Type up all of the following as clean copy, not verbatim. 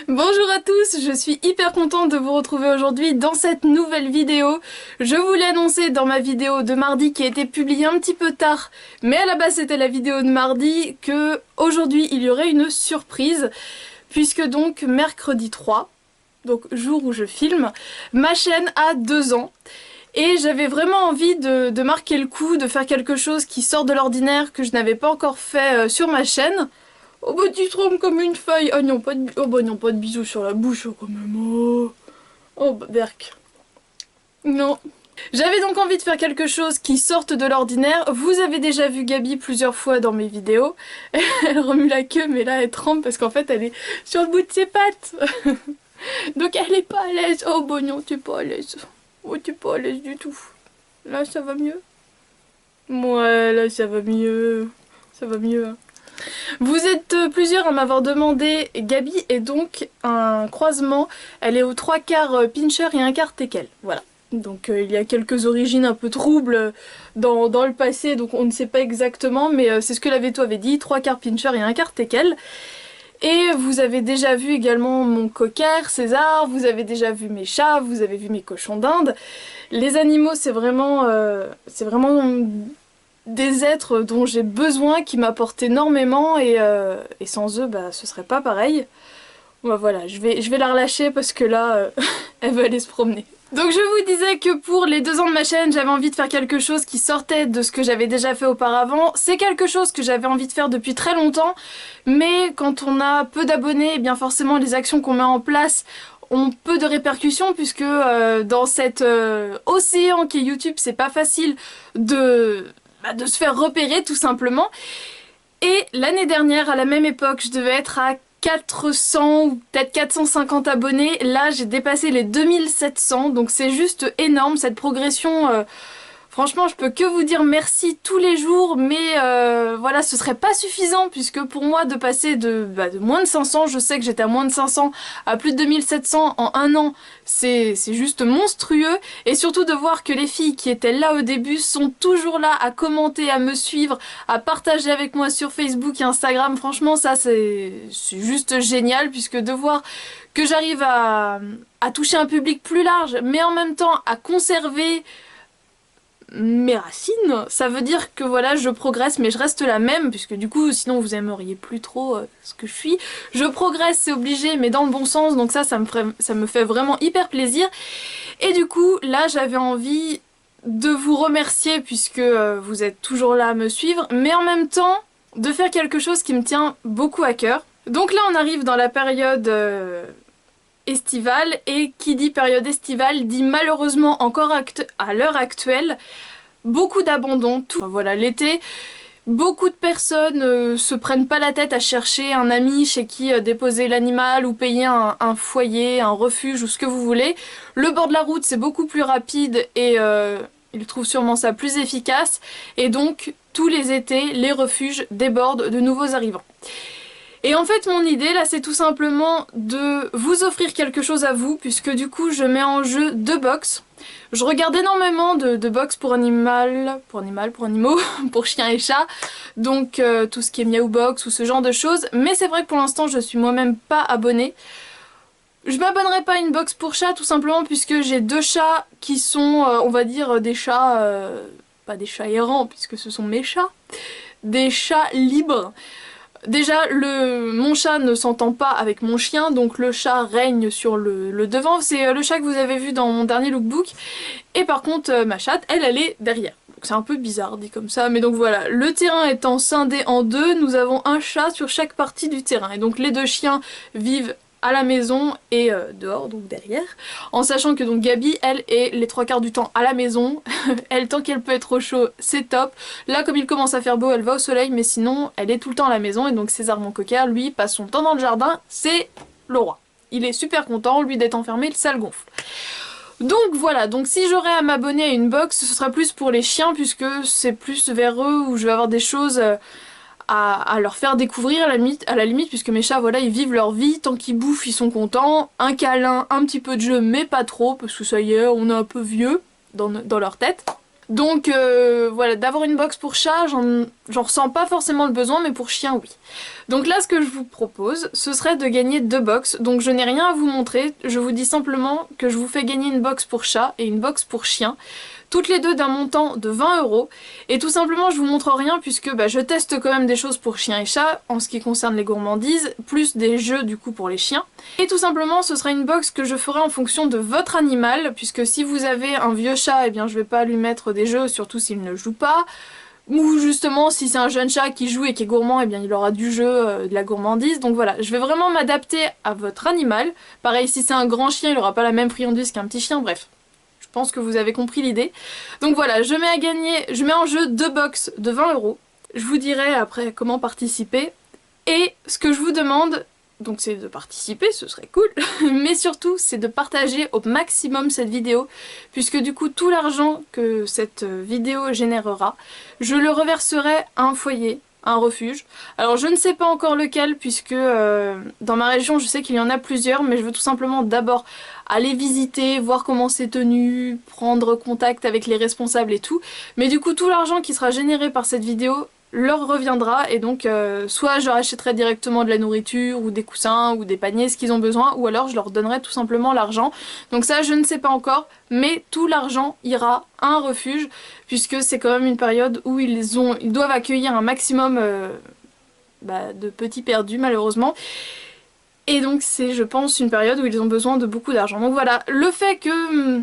Bonjour à tous, je suis hyper contente de vous retrouver aujourd'hui dans cette nouvelle vidéo. Je vous l'ai annoncé dans ma vidéo de mardi qui a été publiée un petit peu tard, mais à la base c'était la vidéo de mardi, que aujourd'hui il y aurait une surprise, puisque donc mercredi 3, donc jour où je filme, ma chaîne a 2 ans. Et j'avais vraiment envie de marquer le coup, de faire quelque chose qui sort de l'ordinaire que je n'avais pas encore fait sur ma chaîne. Oh bah tu trembles comme une feuille. Oh non, oh bah non, pas de bisous sur la bouche quand même. Oh bah berk. Non. J'avais donc envie de faire quelque chose qui sorte de l'ordinaire. Vous avez déjà vu Gabi plusieurs fois dans mes vidéos. Elle remue la queue, mais là elle tremble parce qu'en fait elle est sur le bout de ses pattes. Donc elle est pas à l'aise. Oh bah non, t'es pas à l'aise. Oh t'es pas à l'aise du tout. Là ça va mieux? Ouais, là ça va mieux. Ça va mieux. Hein. Vous êtes plusieurs à m'avoir demandé, Gabi est donc un croisement, elle est aux 3/4 Pinscher et 1/4 Teckel, voilà. Donc il y a quelques origines un peu troubles dans le passé, donc on ne sait pas exactement, mais c'est ce que la Veto avait dit, 3/4 Pinscher et 1/4 Teckel. Et vous avez déjà vu également mon cocker, César, vous avez déjà vu mes chats, vous avez vu mes cochons d'Inde. Les animaux c'est vraiment des êtres dont j'ai besoin, qui m'apportent énormément et sans eux bah ce serait pas pareil. Bah voilà, je vais la relâcher parce que là elle veut aller se promener. Donc je vous disais que pour les 2 ans de ma chaîne, j'avais envie de faire quelque chose qui sortait de ce que j'avais déjà fait auparavant. C'est quelque chose que j'avais envie de faire depuis très longtemps, mais quand on a peu d'abonnés, eh bien forcément les actions qu'on met en place ont peu de répercussions, puisque dans cet océan qui est YouTube, c'est pas facile de se faire repérer tout simplement. Et l'année dernière, à la même époque, je devais être à 400 ou peut-être 450 abonnés. Là, j'ai dépassé les 2700, donc c'est juste énorme cette progression. Franchement, je peux que vous dire merci tous les jours, mais voilà, ce serait pas suffisant, puisque pour moi, de passer de moins de 500, je sais que j'étais à moins de 500, à plus de 2700 en un an, c'est juste monstrueux, et surtout de voir que les filles qui étaient là au début sont toujours là à commenter, à me suivre, à partager avec moi sur Facebook et Instagram. Franchement, ça c'est juste génial, puisque de voir que j'arrive à toucher un public plus large, mais en même temps à conserver mes racines, ça veut dire que voilà, je progresse, mais je reste la même, puisque du coup, sinon vous aimeriez plus trop ce que je suis. Je progresse, c'est obligé, mais dans le bon sens, donc ça me fait vraiment hyper plaisir. Et du coup, là, j'avais envie de vous remercier, puisque vous êtes toujours là à me suivre, mais en même temps, de faire quelque chose qui me tient beaucoup à cœur. Donc là, on arrive dans la période estivale, et qui dit période estivale dit malheureusement encore à l'heure actuelle beaucoup d'abandon. Enfin, voilà, l'été, beaucoup de personnes se prennent pas la tête à chercher un ami chez qui déposer l'animal ou payer un foyer, un refuge ou ce que vous voulez. Le bord de la route c'est beaucoup plus rapide et ils trouvent sûrement ça plus efficace, et donc tous les étés les refuges débordent de nouveaux arrivants. Et en fait mon idée là c'est tout simplement de vous offrir quelque chose à vous, puisque du coup je mets en jeu 2 box. Je regarde énormément de box pour animaux, pour chiens et chats, donc tout ce qui est Miaou Box ou ce genre de choses, mais c'est vrai que pour l'instant je suis moi-même pas abonnée. Je m'abonnerai pas à une box pour chat tout simplement puisque j'ai 2 chats qui sont on va dire des chats, pas des chats errants puisque ce sont mes chats, des chats libres. Déjà, mon chat ne s'entend pas avec mon chien, donc le chat règne sur le devant. C'est le chat que vous avez vu dans mon dernier lookbook. Et par contre, ma chatte, elle est derrière. C'est un peu bizarre dit comme ça, mais donc voilà. Le terrain étant scindé en 2, nous avons un chat sur chaque partie du terrain. Et donc les 2 chiens vivent à la maison et dehors, donc derrière, en sachant que donc Gabi, elle, est les 3/4 du temps à la maison. Elle, tant qu'elle peut être au chaud, c'est top. Là, comme il commence à faire beau, elle va au soleil, mais sinon, elle est tout le temps à la maison. Et donc César, mon cocker, lui, passe son temps dans le jardin, c'est le roi. Il est super content, lui, d'être enfermé, ça le gonfle. Donc voilà, donc si j'aurais à m'abonner à une box, ce sera plus pour les chiens, puisque c'est plus vers eux où je vais avoir des choses à leur faire découvrir à la limite, puisque mes chats, voilà, ils vivent leur vie, tant qu'ils bouffent, ils sont contents, un câlin, un petit peu de jeu, mais pas trop, parce que ça y est, on est un peu vieux dans leur tête. Donc voilà, d'avoir une box pour chat, j'en ressens pas forcément le besoin, mais pour chien, oui. Donc là ce que je vous propose, ce serait de gagner 2 box. Donc je n'ai rien à vous montrer, je vous dis simplement que je vous fais gagner une box pour chat et une box pour chien. Toutes les deux d'un montant de 20 €. Et tout simplement je vous montre rien puisque je teste quand même des choses pour chiens et chats en ce qui concerne les gourmandises, plus des jeux du coup pour les chiens. Et tout simplement ce sera une box que je ferai en fonction de votre animal, puisque si vous avez un vieux chat, eh bien je vais pas lui mettre des jeux, surtout s'il ne joue pas. Ou justement si c'est un jeune chat qui joue et qui est gourmand, eh bien il aura du jeu, de la gourmandise. Donc voilà, je vais vraiment m'adapter à votre animal. Pareil si c'est un grand chien, il aura pas la même friandise qu'un petit chien, bref. Je pense que vous avez compris l'idée. Donc voilà, je mets en jeu 2 box de 20 €. Je vous dirai après comment participer. Et ce que je vous demande, donc c'est de participer, ce serait cool, mais surtout c'est de partager au maximum cette vidéo, puisque du coup tout l'argent que cette vidéo générera, je le reverserai à un foyer, un refuge. Alors je ne sais pas encore lequel, puisque dans ma région je sais qu'il y en a plusieurs, mais je veux tout simplement d'abord aller visiter, voir comment c'est tenu, prendre contact avec les responsables et tout. Mais du coup tout l'argent qui sera généré par cette vidéo leur reviendra, et donc soit je leur achèterai directement de la nourriture ou des coussins ou des paniers, ce qu'ils ont besoin, ou alors je leur donnerai tout simplement l'argent. Donc ça je ne sais pas encore, mais tout l'argent ira à un refuge, puisque c'est quand même une période où ils doivent accueillir un maximum de petits perdus malheureusement. Et donc c'est je pense une période où ils ont besoin de beaucoup d'argent. Donc voilà, le fait que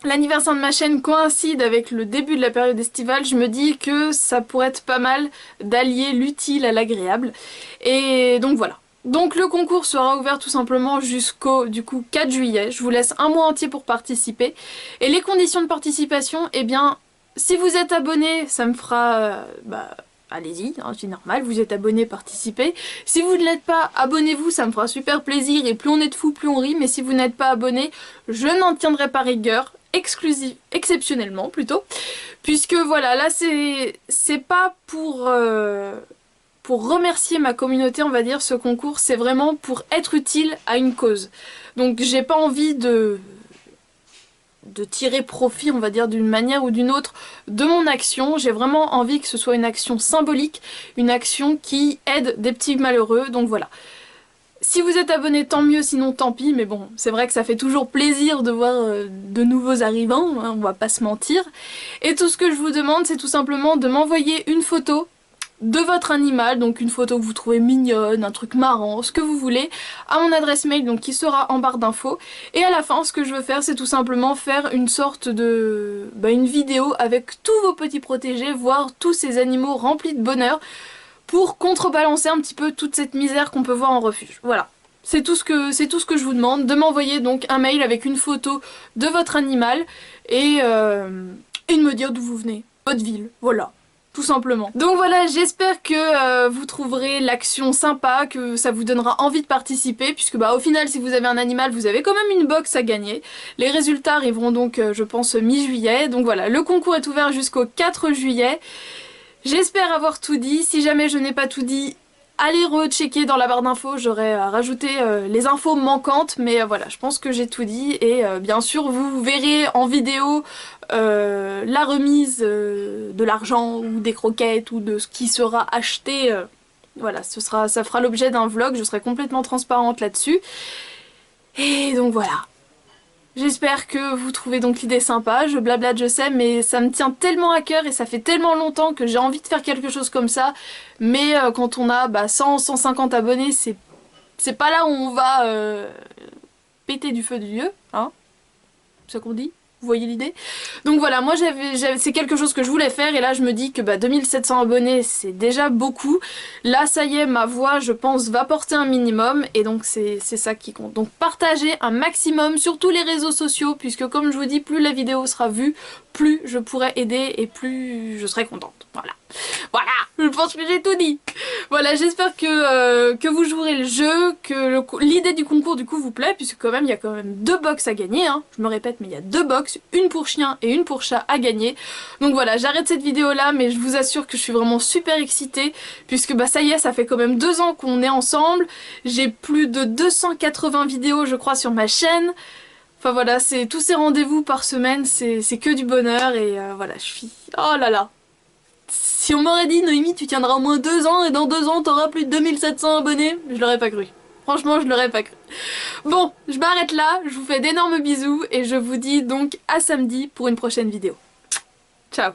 l'anniversaire de ma chaîne coïncide avec le début de la période estivale, je me dis que ça pourrait être pas mal d'allier l'utile à l'agréable. Et donc voilà. Donc le concours sera ouvert tout simplement jusqu'au du coup 4 juillet. Je vous laisse un mois entier pour participer. Et les conditions de participation, eh bien, si vous êtes abonné, ça me fera... allez-y, hein, c'est normal, vous êtes abonné, participez. Si vous ne l'êtes pas, abonnez-vous, ça me fera super plaisir, et plus on est de fous, plus on rit. Mais si vous n'êtes pas abonné, je n'en tiendrai pas rigueur, exceptionnellement plutôt. Puisque voilà, là c'est pas pour remercier ma communauté, on va dire, ce concours, c'est vraiment pour être utile à une cause. Donc j'ai pas envie de tirer profit, on va dire, d'une manière ou d'une autre de mon action. J'ai vraiment envie que ce soit une action symbolique, une action qui aide des petits malheureux, donc voilà. Si vous êtes abonné, tant mieux, sinon tant pis, mais bon, c'est vrai que ça fait toujours plaisir de voir de nouveaux arrivants, hein, on va pas se mentir. Et tout ce que je vous demande, c'est tout simplement de m'envoyer une photo de votre animal, donc une photo que vous trouvez mignonne, un truc marrant, ce que vous voulez, à mon adresse mail donc qui sera en barre d'infos. Et à la fin, ce que je veux faire, c'est tout simplement faire une sorte de... une vidéo avec tous vos petits protégés, voire tous ces animaux remplis de bonheur, pour contrebalancer un petit peu toute cette misère qu'on peut voir en refuge. Voilà. C'est tout ce que je vous demande, de m'envoyer donc un mail avec une photo de votre animal et de me dire d'où vous venez, votre ville, voilà. Tout simplement. Donc voilà, j'espère que vous trouverez l'action sympa, que ça vous donnera envie de participer, puisque au final si vous avez un animal, vous avez quand même une box à gagner. Les résultats arriveront donc je pense mi-juillet, donc voilà, le concours est ouvert jusqu'au 4 juillet. J'espère avoir tout dit, si jamais je n'ai pas tout dit, allez rechecker dans la barre d'infos, j'aurais rajouté les infos manquantes, mais voilà, je pense que j'ai tout dit, et bien sûr vous verrez en vidéo la remise de l'argent ou des croquettes ou de ce qui sera acheté. Voilà, ça fera l'objet d'un vlog, je serai complètement transparente là-dessus. Et donc voilà. J'espère que vous trouvez donc l'idée sympa, je blablate je sais, mais ça me tient tellement à cœur et ça fait tellement longtemps que j'ai envie de faire quelque chose comme ça. Mais quand on a 100, 150 abonnés, c'est pas là où on va péter du feu de Dieu, hein, c'est ça qu'on dit? Vous voyez l'idée? Donc voilà, moi c'est quelque chose que je voulais faire, et là je me dis que 2700 abonnés c'est déjà beaucoup. Là ça y est, ma voix je pense va porter un minimum, et donc c'est ça qui compte. Donc partagez un maximum sur tous les réseaux sociaux, puisque comme je vous dis, plus la vidéo sera vue, plus je pourrai aider et plus je serai contente. Voilà. Voilà, je pense que j'ai tout dit. Voilà, j'espère que vous jouerez le jeu, que l'idée du concours du coup vous plaît, puisque quand même il y a quand même 2 box à gagner, hein. Je me répète, mais il y a 2 box, une pour chien et une pour chat à gagner. Donc voilà, j'arrête cette vidéo là, mais je vous assure que je suis vraiment super excitée, puisque ça y est, ça fait quand même 2 ans qu'on est ensemble. J'ai plus de 280 vidéos je crois sur ma chaîne. Enfin voilà, c'est tous ces rendez-vous par semaine, c'est que du bonheur, et voilà, je suis... Oh là là. Si on m'aurait dit Noémie tu tiendras au moins 2 ans et dans 2 ans t'auras plus de 2700 abonnés, je l'aurais pas cru. Franchement, je l'aurais pas cru. Bon, je m'arrête là, je vous fais d'énormes bisous et je vous dis donc à samedi pour une prochaine vidéo. Ciao.